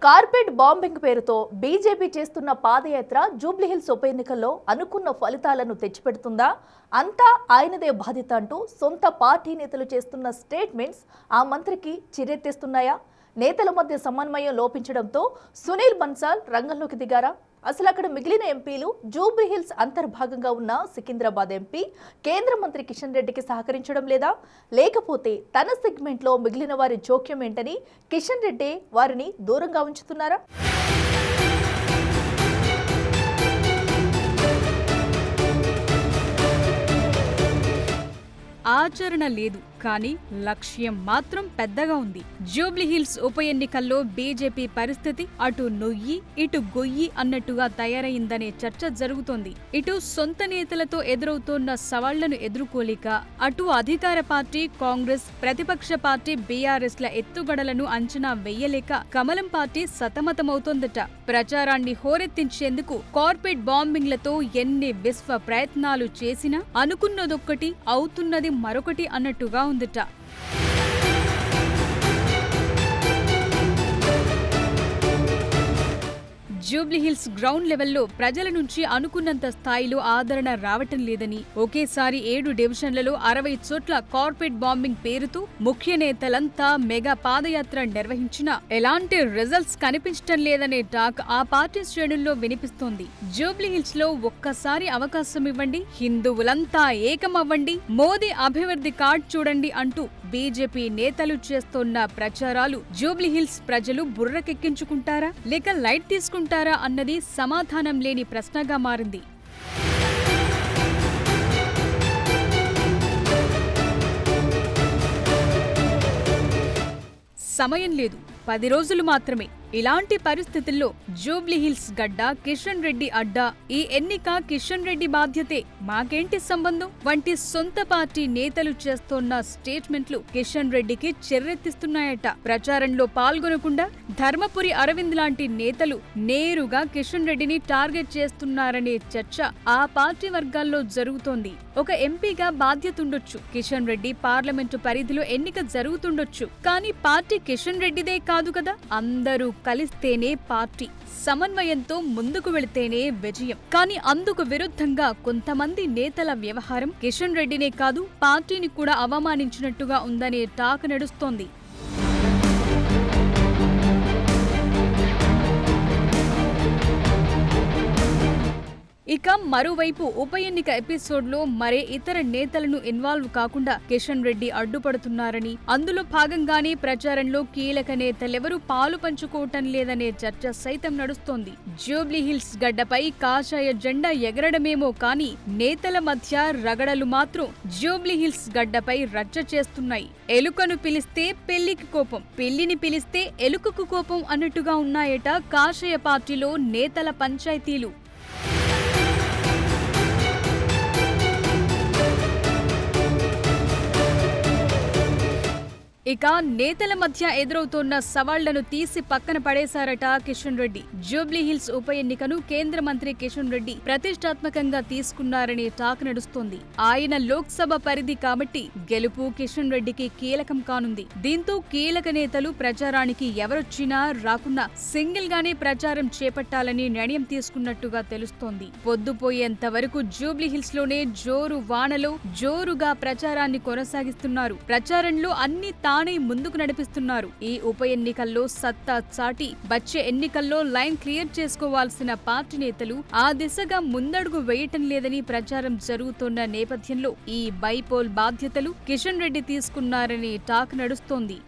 Carpet bombing పేరుతో BJP చేస్తున్న పాదయాత్ర జూబ్లీహిల్స్ ఉప ఎన్నికల్లో అనుకున్న ఫలితాలను తెచ్చిపెడుతుందా? అంతా ఆయనదే బాధ్యత అంటూ సొంత పార్టీ నేతలు చేస్తున్న స్టేట్మెంట్స్ ఆ మంత్రికి చిరెత్తిస్తున్నాయా? నేతల మధ్య సమన్వయం లోపించడంతో సునీల్ బన్సాల్ రంగంలోకి దిగారా? అసలు అక్కడ మిగిలిన ఎంపీలు జూబ్లీహిల్స్ అంతర్భాగంగా ఉన్న సికింద్రాబాద్ ఎంపీ కేంద్ర మంత్రి కిషన్ రెడ్డికి సహకరించడం లేదా? లేకపోతే తన సెగ్మెంట్లో మిగిలిన వారి జోక్యం ఏంటని కిషన్ రెడ్డి వారిని దూరంగా ఉంచుతున్నారా? ఆచరణ లేదు, కానీ లక్ష్యం మాత్రం పెద్దగా ఉంది. జూబ్లీహిల్స్ ఉప ఎన్నికల్లో బీజేపీ పరిస్థితి అటు నొయ్యి ఇటు గొయ్యి అన్నట్టుగా తయారైందనే చర్చ జరుగుతోంది. ఇటు సొంత నేతలతో ఎదురవుతోన్న సవాళ్లను ఎదుర్కోలేక, అటు అధికార పార్టీ కాంగ్రెస్, ప్రతిపక్ష పార్టీ బీఆర్ఎస్ల ఎత్తుగడలను అంచనా వెయ్యలేక కమలం పార్టీ సతమతమవుతోందట. ప్రచారాన్ని హోరెత్తించేందుకు కార్పెట్ బాంబింగ్లతో ఎన్ని విశ్వ ప్రయత్నాలు చేసినా అనుకున్నదొక్కటి అవుతున్నది మరొకటి అన్నట్టుగా ఉందట. జూబ్లీహిల్స్ గ్రౌండ్ లెవెల్లో ప్రజల నుంచి అనుకున్నంత స్థాయిలో ఆదరణ రావటం లేదని, ఒకేసారి 7 డివిజన్లలో 60 చోట్ల కార్పెట్ బాంబింగ్ పేరుతో ముఖ్య నేతలంతా మెగా పాదయాత్ర నిర్వహించినా ఎలాంటి రిజల్ట్స్ కనిపించటం లేదనే టాక్ ఆ పార్టీ శ్రేణుల్లో వినిపిస్తోంది. జూబ్లీహిల్స్ లో ఒక్కసారి అవకాశం ఇవ్వండి, హిందువులంతా ఏకమవ్వండి, మోదీ అభివృద్ధి కార్డ్ చూడండి అంటూ బీజేపీ నేతలు చేస్తోన్న ప్రచారాలు జూబ్లీహిల్స్ ప్రజలు బుర్రకెక్కించుకుంటారా లేక లైట్ తీసుకుంటారా అన్నది సమాధానం లేని ప్రశ్నగా మారింది. సమయం లేదు, 10 రోజులు మాత్రమే. ఇలాంటి పరిస్థితుల్లో జూబ్లీహిల్స్ గడ్డ కిషన్ రెడ్డి అడ్డా, ఈ ఎన్నిక కిషన్ రెడ్డి బాధ్యతే, మాకేంటి సంబంధం వంటి సొంత పార్టీ నేతలు చేస్తోన్న స్టేట్మెంట్లు కిషన్ రెడ్డికి చెర్రెత్తిస్తున్నాయట. ప్రచారంలో పాల్గొనకుండా ధర్మపురి అరవింద్ లాంటి నేతలు నేరుగా కిషన్ రెడ్డిని టార్గెట్ చేస్తున్నారనే చర్చ ఆ పార్టీ వర్గాల్లో జరుగుతోంది. ఒక ఎంపీగా బాధ్యతుండొచ్చు, కిషన్ రెడ్డి పార్లమెంటు పరిధిలో ఎన్నిక జరుగుతుండొచ్చు, కానీ పార్టీ కిషన్ రెడ్డిదే కాదు కదా. అందరూ కలిస్తేనే పార్టీ, సమన్వయంతో ముందుకు వెళితేనే విజయం. కానీ అందుకు విరుద్ధంగా కొంతమంది నేతల వ్యవహారం కిషన్ రెడ్డినే కాదు పార్టీని కూడా అవమానించినట్టుగా ఉందనే టాక్ నడుస్తోంది. ఇక మరోవైపు ఉప ఎన్నిక ఎపిసోడ్లో మరే ఇతర నేతలను ఇన్వాల్వ్ కాకుండా కిషన్ రెడ్డి అడ్డుపడుతున్నారని, అందులో భాగంగానే ప్రచారంలో కీలక నేతలెవరూ పాలు పంచుకోవటం లేదనే చర్చ సైతం నడుస్తోంది. జూబ్లీహిల్స్ గడ్డపై కాషాయ జెండా ఎగరడమేమో కానీ నేతల మధ్య రగడలు మాత్రం జూబ్లీహిల్స్ గడ్డపై రచ్చ చేస్తున్నాయి. ఎలుకను పిలిస్తే పెళ్లికి కోపం, పెళ్లిని పిలిస్తే ఎలుకకు కోపం అన్నట్టుగా ఉన్నాయట కాషాయ పార్టీలో నేతల పంచాయతీలు. ఇక నేతల మధ్య ఎదురవుతోన్న సవాళ్లను తీసి పక్కన పడేశారట కిషన్ రెడ్డి. జూబ్లీహిల్స్ ఉప ఎన్నికను కేంద్ర మంత్రి కిషన్ రెడ్డి ప్రతిష్టాత్మకంగా తీసుకున్నారనే టాక్ నడుస్తోంది. ఆయన లోక్సభ పరిధి కాబట్టి గెలుపు కిషన్ రెడ్డికి కీలకం కానుంది. దీంతో కీలక నేతలు ప్రచారానికి ఎవరొచ్చినా రాకున్నా సింగిల్ గానే ప్రచారం చేపట్టాలని నిర్ణయం తీసుకున్నట్టుగా తెలుస్తోంది. పొద్దుపోయేంత వరకు జూబ్లీహిల్స్ లోనే జోరు వానలో జోరుగా ప్రచారాన్ని కొనసాగిస్తున్నారు. ప్రచారంలో అన్ని తానే ముందుకు నడిపిస్తున్నారు. ఈ ఉప ఎన్నికల్లో సత్తా చాటి వచ్చే ఎన్నికల్లో లైన్ క్లియర్ చేసుకోవాల్సిన పార్టీ నేతలు ఆ దిశగా ముందడుగు వేయటం లేదని ప్రచారం జరుగుతున్న నేపథ్యంలో ఈ బైపోల్ బాధ్యతలు కిషన్ రెడ్డి తీసుకున్నారనే టాక్ నడుస్తోంది.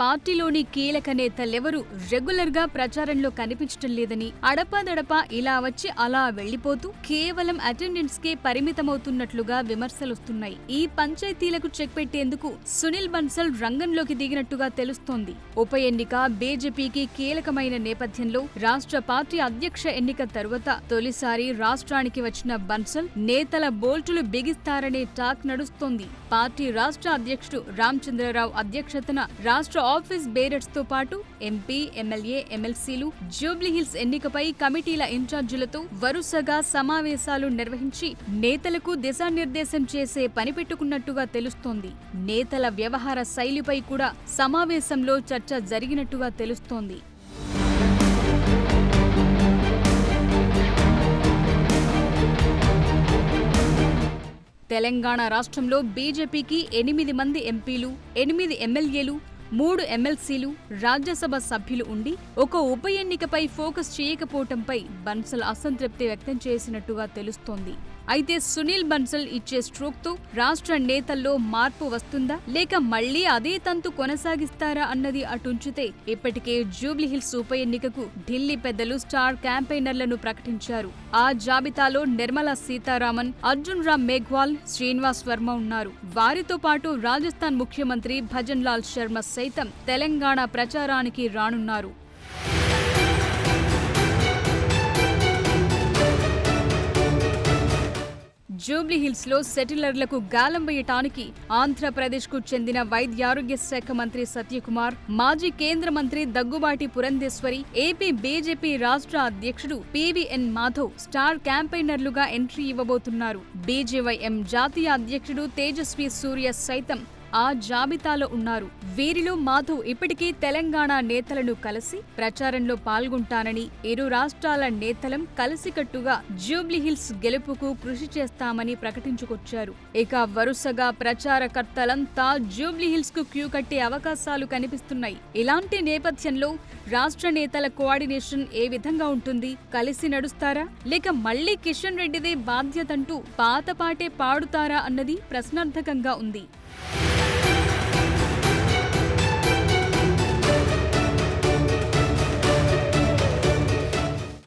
పార్టీలోని కీలక నేతలెవరూ రెగ్యులర్ గా ప్రచారంలో కనిపించటం లేదని, అడపాదడపా ఇలా వచ్చి అలా వెళ్లిపోతూ కేవలం అటెండెన్స్ కే పరిమితమవుతున్నట్లుగా విమర్శలొస్తున్నాయి. ఈ పంచాయతీలకు చెక్ పెట్టేందుకు సునీల్ బన్సాల్ రంగంలోకి దిగినట్టుగా తెలుస్తోంది. ఉప ఎన్నిక బీజేపీకి కీలకమైన నేపథ్యంలో రాష్ట్ర పార్టీ అధ్యక్ష ఎన్నిక తరువాత తొలిసారి రాష్ట్రానికి వచ్చిన బన్సాల్ నేతల బోల్టులు బిగిస్తారనే టాక్ నడుస్తోంది. పార్టీ రాష్ట్ర అధ్యక్షుడు రామచంద్రరావు అధ్యక్షతన రాష్ట్ర ఆఫీస్ బేరర్స్ తో పాటు ఎంపీ, ఎమ్మెల్యే, ఎమ్మెల్సీలు జూబ్లీహిల్స్ ఎన్నికపై కమిటీల ఇన్ఛార్జీలతో వరుసగా సమావేశాలు నిర్వహించి నేతలకు దిశానిర్దేశం చేసే పని పెట్టుకున్నట్టుగా తెలుస్తోంది. నేతల వ్యవహార శైలిపై కూడా సమావేశంలో చర్చ జరిగినట్టుగా తెలుస్తోంది. తెలంగాణ రాష్ట్రంలో బీజేపీకి 8 మంది ఎంపీలు, 8 ఎమ్మెల్యేలు, 3 ఎమ్మెల్సీలు, రాజ్యసభ సభ్యులు ఉండి ఒక ఉప ఎన్నికపై ఫోకస్ చేయకపోవటంపై బన్సల్ అసంతృప్తి వ్యక్తం చేసినట్టుగా తెలుస్తోంది. అయితే సునీల్ బన్సల్ ఇచ్చే స్ట్రోక్తో రాష్ట్ర నేతల్లో మార్పు వస్తుందా లేక మళ్లీ అదే తంతు కొనసాగిస్తారా అన్నది అటుంచితే ఇప్పటికే జూబ్లీహిల్స్ ఉప ఎన్నికకు ఢిల్లీ పెద్దలు స్టార్ క్యాంపెయినర్లను ప్రకటించారు. ఆ జాబితాలో నిర్మలా సీతారామన్, అర్జున్ రామ్ మేఘ్వాల్, శ్రీనివాస్ వర్మ ఉన్నారు. వారితో పాటు రాజస్థాన్ ముఖ్యమంత్రి భజన్ లాల్ శర్మ సైతం తెలంగాణ ప్రచారానికి రానున్నారు. జూబ్లీహిల్స్ లో సెటిలర్లకు గాలం వేయటానికి ఆంధ్రప్రదేశ్కు చెందిన వైద్యారోగ్య శాఖ మంత్రి సత్యకుమార్, మాజీ కేంద్ర మంత్రి దగ్గుబాటి పురంధేశ్వరి, ఏపీ బీజేపీ రాష్ట్ర అధ్యక్షుడు పీవీఎన్ మాధవ్ స్టార్ క్యాంపెయినర్లుగా ఎంట్రీ ఇవ్వబోతున్నారు. బీజేవైఎం జాతీయ అధ్యక్షుడు తేజస్వి సూర్య సైతం ఆ జాబితాలో ఉన్నారు. వీరిలో మాధవ్ ఇప్పటికే తెలంగాణ నేతలను కలిసి ప్రచారంలో పాల్గొంటానని, ఇరు రాష్ట్రాల నేతలం కలిసికట్టుగా జూబ్లీహిల్స్ గెలుపుకు కృషి చేస్తామని ప్రకటించుకొచ్చారు. ఇక వరుసగా ప్రచారకర్తలంతా జూబ్లీహిల్స్ కు క్యూ కట్టే అవకాశాలు కనిపిస్తున్నాయి. ఇలాంటి నేపథ్యంలో రాష్ట్ర నేతల కోఆర్డినేషన్ ఏ విధంగా ఉంటుంది? కలిసి నడుస్తారా లేక మళ్లీ కిషన్ రెడ్డిదే బాధ్యతంటూ పాత పాటే పాడుతారా అన్నది ప్రశ్నార్థకంగా ఉంది.